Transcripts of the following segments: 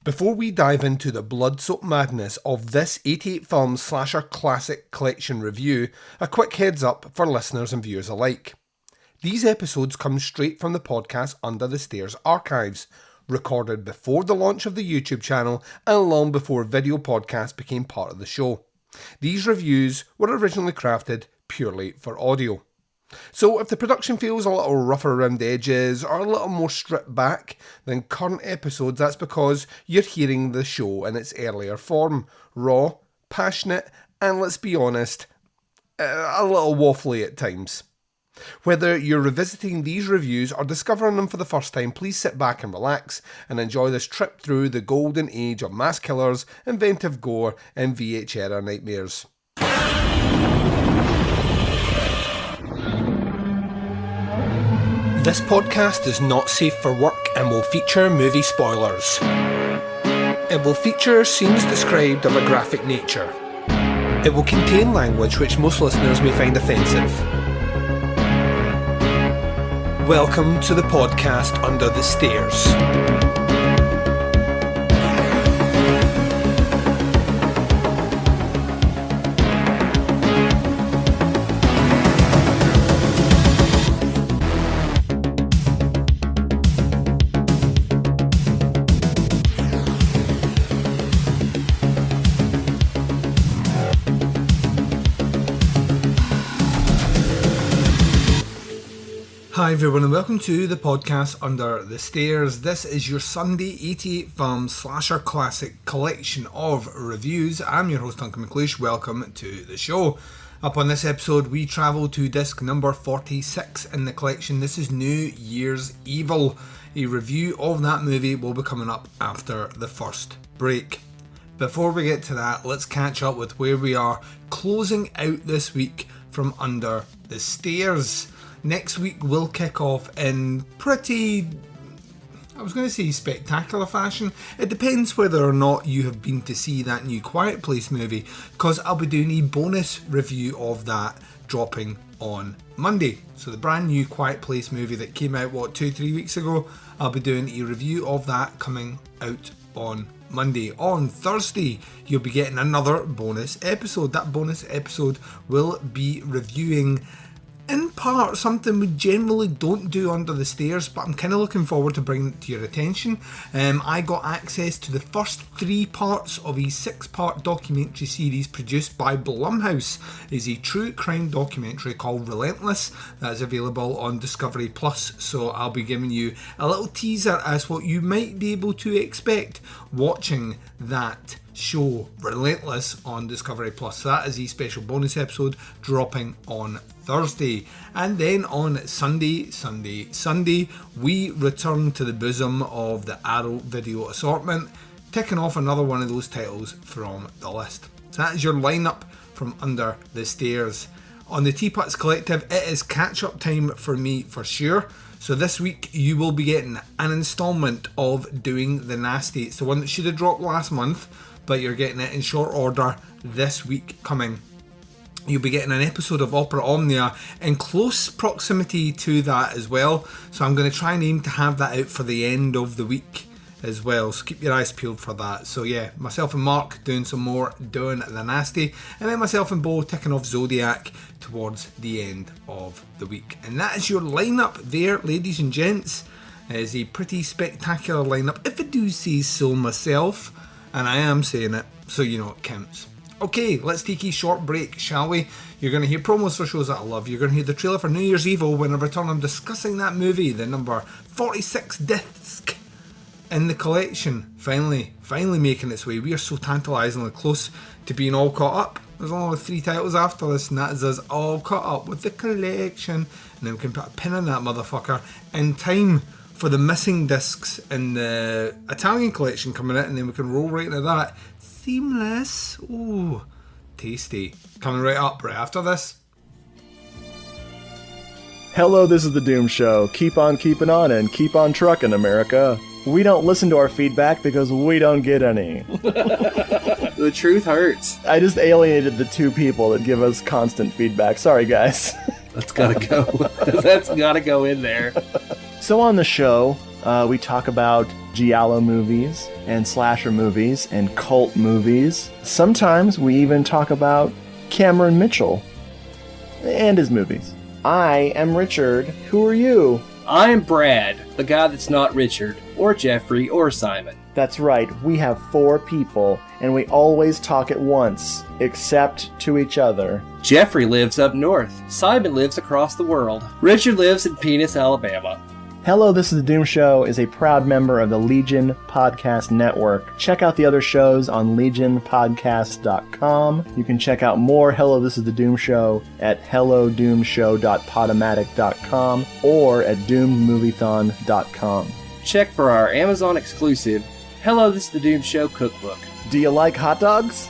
Before we dive into the blood-soaked madness of this 88 film slasher classic collection review, a quick heads up for listeners and viewers alike. These episodes come straight from the podcast Under the Stairs archives, recorded before the launch of the YouTube channel and long before video podcasts became part of the show. These reviews were originally crafted purely for audio. So if the production feels a little rougher around the edges or a little more stripped back than current episodes, that's because you're hearing the show in its earlier form, raw, passionate, and let's be honest, a little waffly at times. Whether you're revisiting these reviews or discovering them for the first time, please sit back and relax and enjoy this trip through the golden age of mass killers, inventive gore, and VH era nightmares. This podcast is not safe for work and will feature movie spoilers. It will feature scenes described of a graphic nature. It will contain language which most listeners may find offensive. Welcome to the podcast Under the Stairs. Hi everyone and welcome to the podcast Under the Stairs. This is your Sunday 88 film slasher classic collection of reviews. I'm your host Duncan. Welcome to the show. Up on this episode we travel to disc number 46 in the collection. This is New Year's Evil. A review of that movie will be coming up after the first break. Before we get to that, let's catch up with where we are closing out this week from Under the Stairs. Next week will kick off in pretty, I was going to say spectacular fashion. It depends whether or not you have been to see that new Quiet Place movie, because I'll be doing a bonus review of that dropping on Monday. So the brand new Quiet Place movie that came out, 2-3 weeks ago, I'll be doing a review of that coming out on Monday. On Thursday, you'll be getting another bonus episode. That bonus episode will be reviewing in part something we generally don't do Under the Stairs, but I'm kind of looking forward to bringing it to your attention. I got access to the first 3 parts of a 6-part documentary series produced by Blumhouse. It's a true crime documentary called Relentless that is available on Discovery Plus, so I'll be giving you a little teaser as what you might be able to expect watching that show, Relentless, on Discovery Plus. So that is a special bonus episode dropping on Thursday. And then on Sunday, we return to the bosom of the Arrow video assortment, ticking off another one of those titles from the list. So that is your lineup from Under the Stairs. On the Teapots Collective, it is catch-up time for me for sure. So this week you will be getting an installment of Doing the Nasty. It's the one that should have dropped last month, but you're getting it in short order this week coming. You'll be getting an episode of Opera Omnia in close proximity to that as well. So I'm going to try and aim to have that out for the end of the week as well. So keep your eyes peeled for that. So yeah, myself and Mark doing some more Doing the Nasty. And then myself and Bo ticking off Zodiac towards the end of the week. And that is your lineup there, ladies and gents. It is a pretty spectacular lineup, if I do say so myself. And I am saying it, so you know it counts. Okay, let's take a short break, shall we? You're going to hear promos for shows that I love. You're going to hear the trailer for New Year's Evil. When I return, I'm discussing that movie, the number 46 disc in the collection. Finally making its way. We are so tantalisingly close to being all caught up. There's only 3 titles after this, and that is us all caught up with the collection. And then we can put a pin in that motherfucker in time for the missing discs in the Italian collection coming out, and then we can roll right into that. Seamless. Ooh, tasty. Coming right up right after this. Hello, this is The Doom Show. Keep on keeping on and keep on trucking, America. We don't listen to our feedback because we don't get any. The truth hurts. I just alienated the 2 people that give us constant feedback. Sorry, guys. That's gotta go. That's gotta go in there. So on the show, we talk about giallo movies, and slasher movies, and cult movies. Sometimes we even talk about Cameron Mitchell and his movies. I am Richard. Who are you? I'm Brad, the guy that's not Richard, or Jeffrey, or Simon. That's right, we have 4 people, and we always talk at once, except to each other. Jeffrey lives up north. Simon lives across the world. Richard lives in Penis, Alabama. Hello, This is the Doom Show is a proud member of the Legion Podcast Network. Check out the other shows on legionpodcast.com. You can check out more Hello, This is the Doom Show at hellodoomshow.podomatic.com or at doomedmoviethon.com. Check for our Amazon exclusive Hello, This is the Doom Show cookbook. Do you like hot dogs?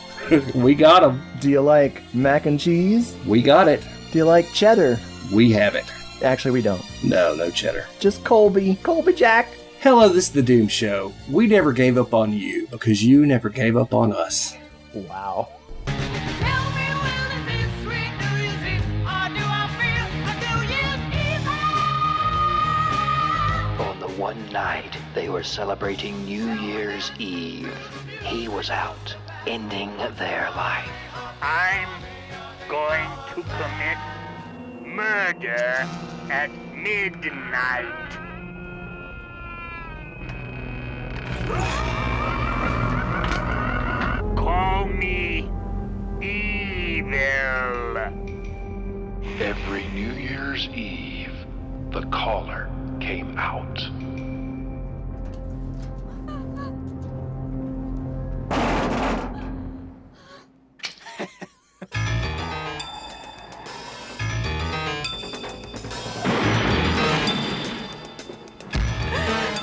We got them. Do you like mac and cheese? We got it. Do you like cheddar? We have it. Actually, we don't. No cheddar. Just Colby. Colby Jack. Hello, this is the Doom Show. We never gave up on you because you never gave up on us. Wow. On the one night they were celebrating New Year's Eve, he was out, ending their life. I'm going to commit murder at midnight. Call me evil. Every New Year's Eve, the caller came out.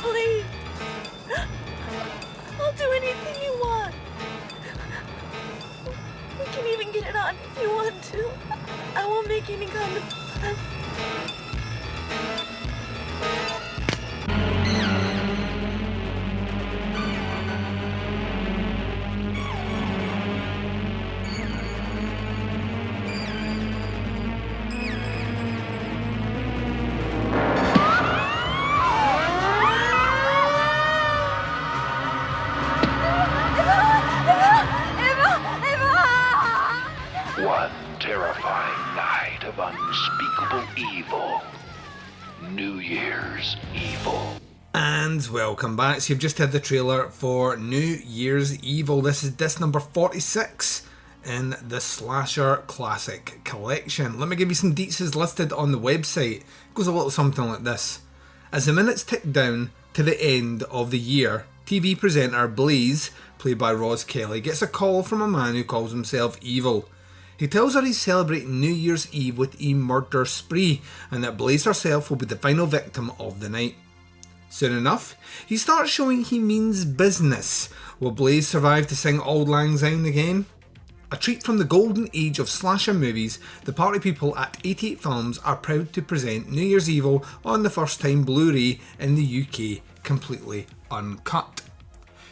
Please. I'll do anything you want. We can even get it on if you want to. I won't make any kind of fuss. One terrifying night of unspeakable evil. New Year's Evil. And welcome back. So you've just had the trailer for New Year's Evil. This is disc number 46 in the Slasher Classic Collection. Let me give you some deets as listed on the website. It goes a little something like this. As the minutes tick down to the end of the year, TV presenter Blaze, played by Roz Kelly, gets a call from a man who calls himself Evil. He tells her he's celebrating New Year's Eve with a murder spree and that Blaze herself will be the final victim of the night. Soon enough, he starts showing he means business. Will Blaze survive to sing Auld Lang Syne again? A treat from the golden age of slasher movies, the party people at 88 Films are proud to present New Year's Evil on the first time Blu-ray in the UK, completely uncut.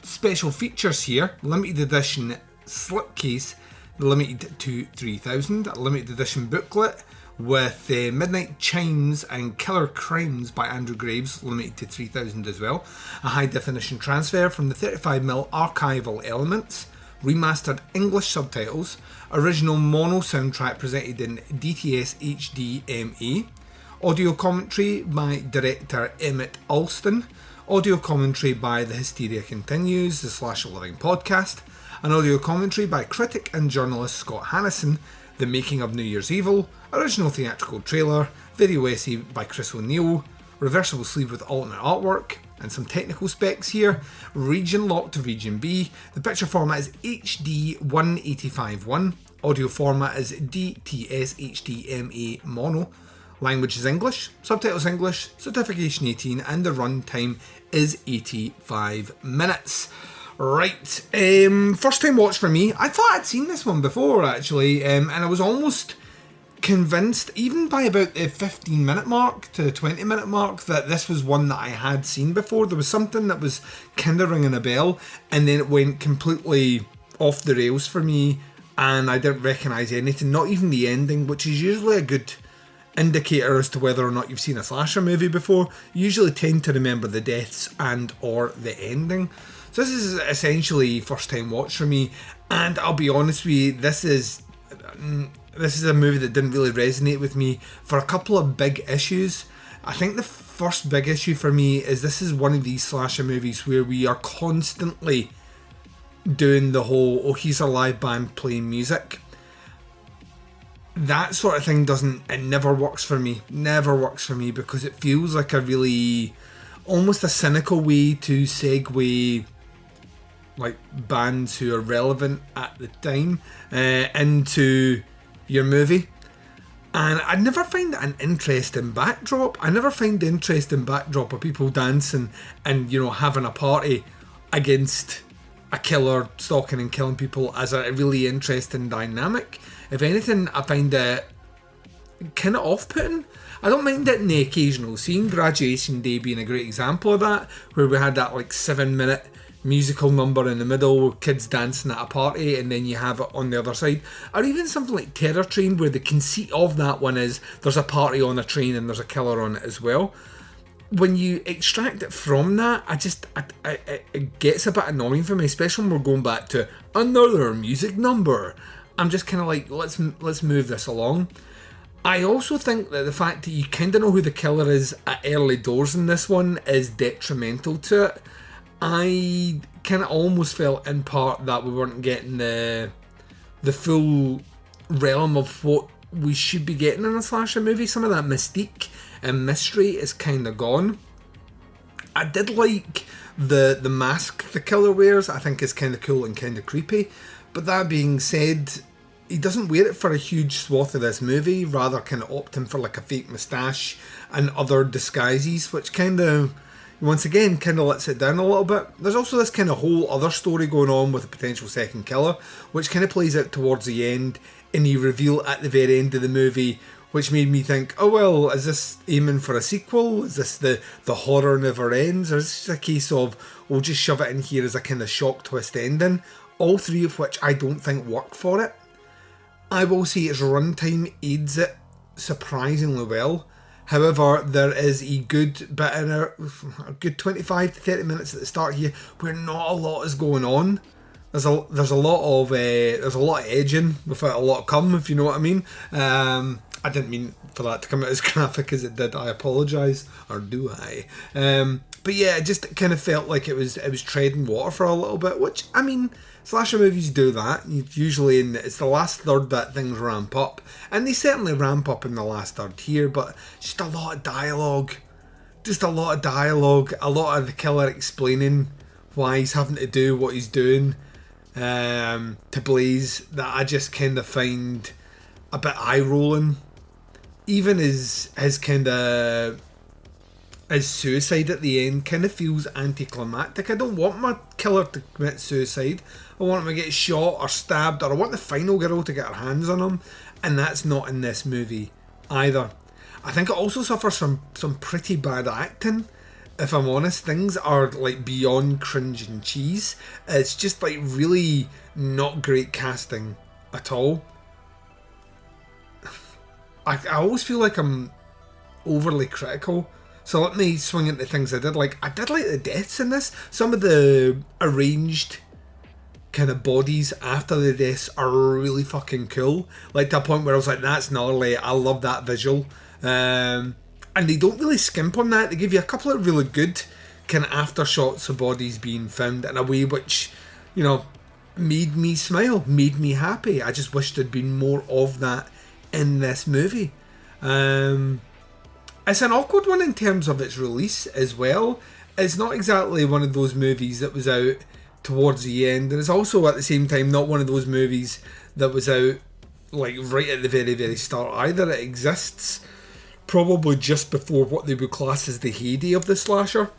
Special features here: limited edition slipcase, limited to 3000, a limited edition booklet with Midnight Chimes and Killer Crimes by Andrew Graves, limited to 3000 as well, a high definition transfer from the 35mm archival elements, remastered English subtitles, original mono soundtrack presented in DTS HDMA, audio commentary by director Emmett Alston, audio commentary by The Hysteria Continues, the Slasher Living podcast, an audio commentary by critic and journalist Scott Hannison, The Making of New Year's Evil, original theatrical trailer, video essay by Chris O'Neill, reversible sleeve with alternate artwork, and some technical specs here. Region lock to Region B, the picture format is HD 185.1, audio format is DTS HDMA mono, language is English, subtitles English, certification 18, and the runtime is 85 minutes. Right, first time watch for me. I thought I'd seen this one before actually, and I was almost convinced, even by about the 15-minute mark to 20-minute mark, that this was one that I had seen before. There was something that was kind of ringing a bell, and then it went completely off the rails for me, and I didn't recognise anything, not even the ending, which is usually a good indicator as to whether or not you've seen a slasher movie before. You usually tend to remember the deaths and or the ending. So this is essentially first time watch for me, and I'll be honest with you, this is a movie that didn't really resonate with me for a couple of big issues. I think the first big issue for me is this is one of these slasher movies where we are constantly doing the whole, oh, he's a live band playing music. That sort of thing it never works for me. Never works for me, because it feels like a really, almost a cynical way to segue like bands who are relevant at the time into your movie. And I never find an interesting backdrop. I never find the interesting backdrop of people dancing and, you know, having a party against a killer stalking and killing people as a really interesting dynamic. If anything, I find it kind of off-putting. I don't mind it in the occasional scene, Graduation Day being a great example of that, where we had that like 7-minute musical number in the middle with kids dancing at a party, and then you have it on the other side. Or even something like Terror Train, where the conceit of that one is there's a party on a train and there's a killer on it as well. When you extract it from that, it gets a bit annoying for me, especially when we're going back to another music number. I'm just kind of like, let's move this along. I also think that the fact that you kind of know who the killer is at early doors in this one is detrimental to it. I kind of almost felt in part that we weren't getting the full realm of what we should be getting in a slasher movie. Some of that mystique and mystery is kind of gone. I did like the mask the killer wears. I think is kind of cool and kind of creepy. But that being said, he doesn't wear it for a huge swath of this movie, rather kind of opting for like a fake moustache and other disguises, which kind of, once again, kind of lets it down a little bit. There's also this kind of whole other story going on with a potential second killer, which kind of plays out towards the end, and you reveal at the very end of the movie, which made me think, oh well, is this aiming for a sequel? Is this the horror never ends? Or is this just a case of, we'll just shove it in here as a kind of shock twist ending? All three of which I don't think work for it. I will say its runtime aids it surprisingly well. However, there is a good bit in a good 25 to 30 minutes at the start here where not a lot is going on. There's a lot of edging without a lot of cum, if you know what I mean. I didn't mean for that to come out as graphic as it did. I apologise, or do I? But yeah, it just kind of felt like it was treading water for a little bit, which, I mean, slasher movies do that. Usually it's the last third that things ramp up, and they certainly ramp up in the last third here, but just a lot of dialogue. A lot of the killer explaining why he's having to do what he's doing to Blaze, that I just kind of find a bit eye-rolling. Even his kind of his suicide at the end kind of feels anticlimactic. I don't want my killer to commit suicide. I want him to get shot or stabbed, or I want the final girl to get her hands on him, and that's not in this movie either. I think it also suffers from some pretty bad acting. If I'm honest, things are like beyond cringe and cheese. It's just like really not great casting at all. I always feel like I'm overly critical, so let me swing into things I did like. I did like the deaths in this. Some of the arranged kind of bodies after the deaths are really fucking cool, like to a point where I was like, that's gnarly. I love that visual. And they don't really skimp on that. They give you a couple of really good kind of after shots of bodies being found in a way which, you know, made me smile, made me happy. I just wish there'd been more of that in this movie. It's an awkward one in terms of its release as well. It's not exactly one of those movies that was out towards the end, and it's also at the same time not one of those movies that was out like right at the very, very start either. It exists probably just before what they would class as the heyday of the slasher,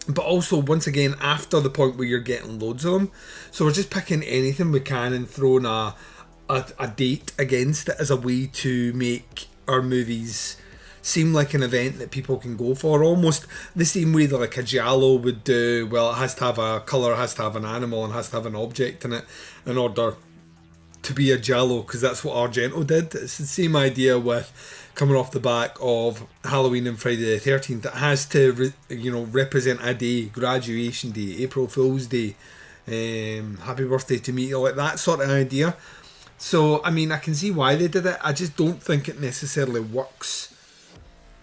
but also once again after the point where you're getting loads of them. So we're just picking anything we can and throwing a date against it as a way to make our movies seem like an event that people can go for, almost the same way that like a giallo would do. Well, it has to have a colour, it has to have an animal, and has to have an object in it in order to be a giallo, because that's what Argento did. It's the same idea with coming off the back of Halloween and Friday the 13th. It has to, represent a day, graduation day, April Fool's Day, happy birthday to me, like that sort of idea. So, I mean, I can see why they did it. I just don't think it necessarily works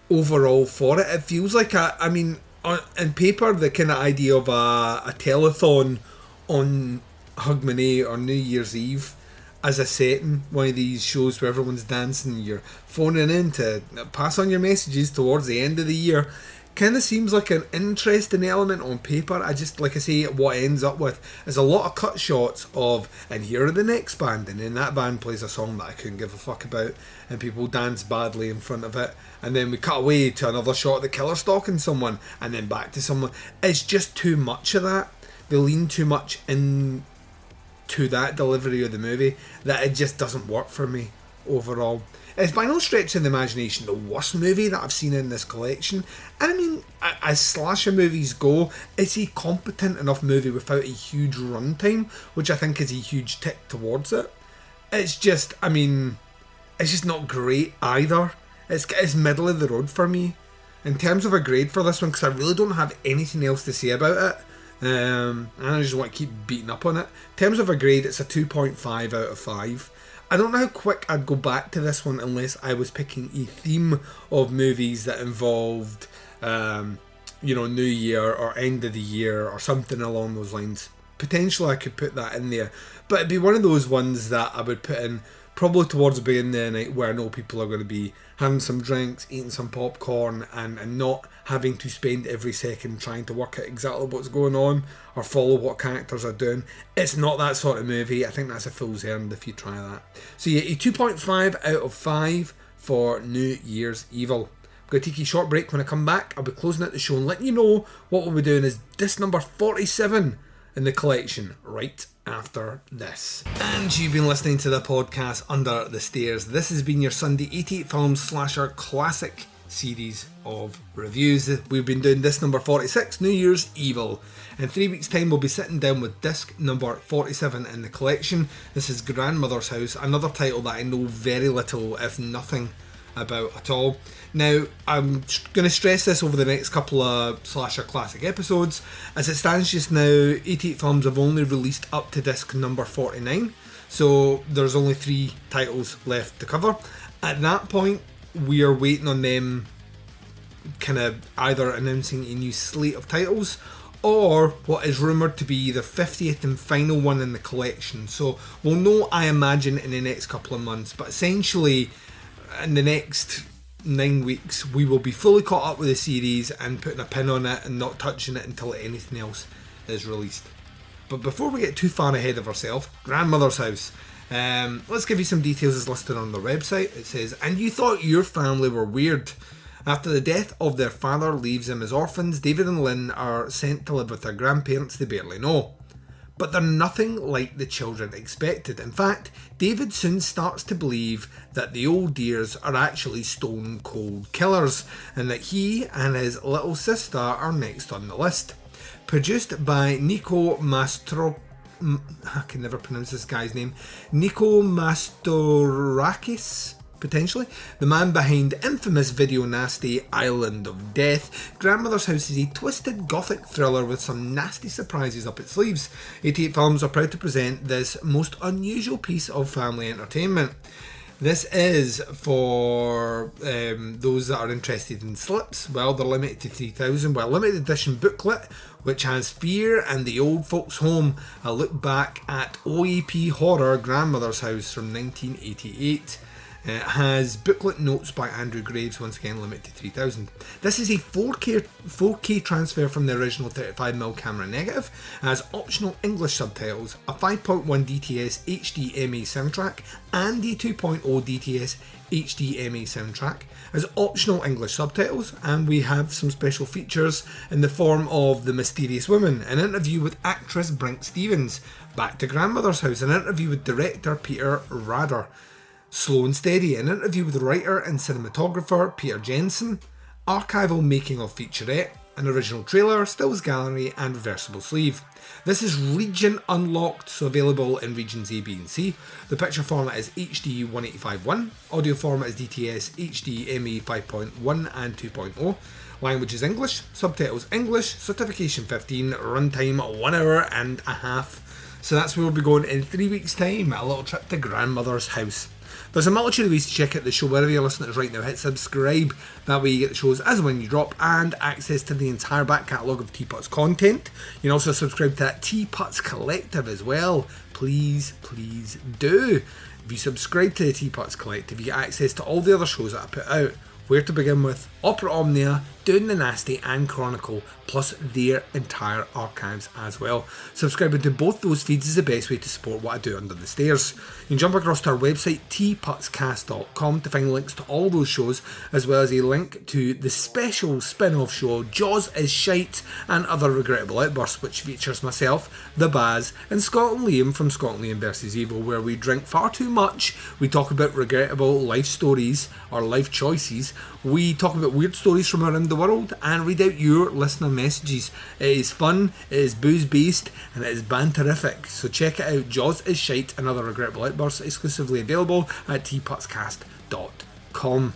overall for it. It feels like, in paper, the kind of idea of a telethon on Hogmanay or New Year's Eve as a setting, one of these shows where everyone's dancing, you're phoning in to pass on your messages towards the end of the year, kind of seems like an interesting element on paper. I just, like I say, what it ends up with is a lot of cut shots of, and here are the next band, and then that band plays a song that I couldn't give a fuck about, and people dance badly in front of it, and then we cut away to another shot of the killer stalking someone, and then back to someone. It's just too much of that. They lean too much in to that delivery of the movie that it just doesn't work for me overall. It's by no stretch of the imagination the worst movie that I've seen in this collection. And I mean, as slasher movies go, it's a competent enough movie without a huge runtime, which I think is a huge tick towards it. It's just, it's just not great either. It's middle of the road for me. In terms of a grade for this one, because I really don't have anything else to say about it, and I just want to keep beating up on it. In terms of a grade, it's a 2.5 out of 5. I don't know how quick I'd go back to this one unless I was picking a theme of movies that involved, New Year or end of the year or something along those lines. Potentially I could put that in there, but it'd be one of those ones that I would put in probably towards the beginning of the night where I know people are going to be having some drinks, eating some popcorn, and not having to spend every second trying to work out exactly what's going on or follow what characters are doing. It's not that sort of movie. I think that's a fool's errand if you try that. So yeah, a 2.5 out of 5 for New Year's Evil. I'm going to take a short break. When I come back, I'll be closing out the show and letting you know what we'll be doing is disc number 47 in the collection right after this. And you've been listening to the podcast Under the Stairs. This has been your Sunday 88 Film Slasher Classic series of reviews. We've been doing disc number 46, New Year's Evil. In 3 weeks' time, we'll be sitting down with disc number 47 in the collection. This is Grandmother's House, another title that I know very little, if nothing, about at all. Now, I'm going to stress this over the next couple of Slasher Classic episodes. As it stands just now, 88 Films have only released up to disc number 49, so there's only 3 titles left to cover. At that point, we are waiting on them kind of either announcing a new slate of titles or what is rumoured to be the 50th and final one in the collection. So we'll know, I imagine, in the next couple of months, but essentially in the next 9 weeks we will be fully caught up with the series and putting a pin on it and not touching it until anything else is released. But before we get too far ahead of ourselves, Grandmother's House. Let's give you some details as listed on their website. It says, and you thought your family were weird. After the death of their father leaves them as orphans, David and Lynn are sent to live with their grandparents they barely know. But they're nothing like the children expected. In fact, David soon starts to believe that the old dears are actually stone cold killers, and that he and his little sister are next on the list. Produced by Nico Mastro... I can never pronounce this guy's name. Nico Mastorakis, potentially. The man behind infamous video nasty Island of Death. Grandmother's House is a twisted gothic thriller with some nasty surprises up its sleeves. 88 Films are proud to present this most unusual piece of family entertainment. This is for those that are interested in slips. Well, they're limited to 3,000. Well, limited edition booklet, which has Fear and the Old Folks Home, a look back at OEP horror Grandmother's House from 1988. It has booklet notes by Andrew Graves, once again limited to 3,000. This is a 4K transfer from the original 35mm camera negative. It has optional English subtitles, a 5.1 DTS HDMA soundtrack, and a 2.0 DTS HDMA soundtrack. It has optional English subtitles, and we have some special features in the form of The Mysterious Woman, an interview with actress Brink Stevens, Back to Grandmother's House, an interview with director Peter Rader, Slow and Steady, an interview with writer and cinematographer Peter Jensen, archival making of featurette, an original trailer, stills gallery and reversible sleeve. This is region unlocked, so available in regions A, B and C. The picture format is HD 185.1, audio format is DTS HD ME 5.1 and 2.0. Language is English, subtitles English, certification 15, runtime 1 hour and a half. So that's where we'll be going in 3 weeks' time, a little trip to grandmother's house. There's a multitude of ways to check out the show wherever you're listening to us right now. Hit subscribe, that way you get the shows as and when you drop, and access to the entire back catalogue of Teapot's content. You can also subscribe to that Teapot's Collective as well. Please do. If you subscribe to the Teapot's Collective, you get access to all the other shows that I put out. Where to begin with, Opera Omnia, Doing the Nasty and Chronicle, plus their entire archives as well. Subscribing to both those feeds is the best way to support what I do under the stairs. You can jump across to our website, tputscast.com, to find links to all those shows, as well as a link to the special spin-off show, Jaws is Shite and Other Regrettable Outbursts, which features myself, the Baz, and Scott and Liam from Scott and Liam vs. Evil, where we drink far too much, we talk about regrettable life stories, or life choices, we talk about weird stories from around the world, and read out your listener messages. It is fun, it is booze based, and it is banterific. So check it out, Jaws is Shite and Other Regrettable Outbursts, exclusively available at tputscast.com.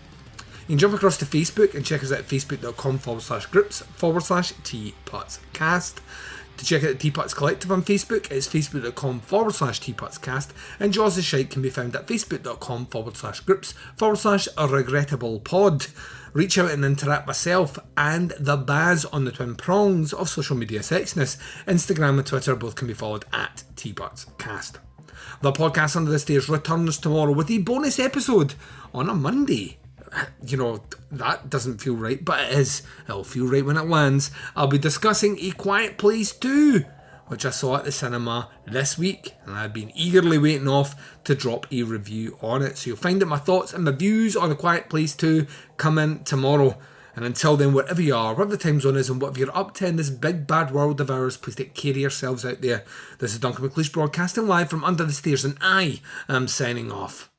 You can jump across to Facebook and check us out at facebook.com/groups/tputscast. To check out the Teapot's Collective on Facebook, it's facebook.com/tputscast, and Jaws is Shite can be found at facebook.com/groups/regrettablepod. Reach out and interact myself and the Baz on the twin prongs of social media sexiness. Instagram and Twitter both can be followed at tputscast. The podcast Under the Stairs returns tomorrow with a bonus episode on a Monday. You know, that doesn't feel right, but it is. It'll feel right when it lands. I'll be discussing A Quiet Place 2, which I saw at the cinema this week, and I've been eagerly waiting off to drop a review on it. So you'll find out my thoughts and my views on A Quiet Place 2 coming tomorrow. And until then, wherever you are, whatever the time zone is, and whatever you're up to in this big bad world of ours, please take care of yourselves out there. This is Duncan McLeish broadcasting live from Under the Stairs, and I am signing off.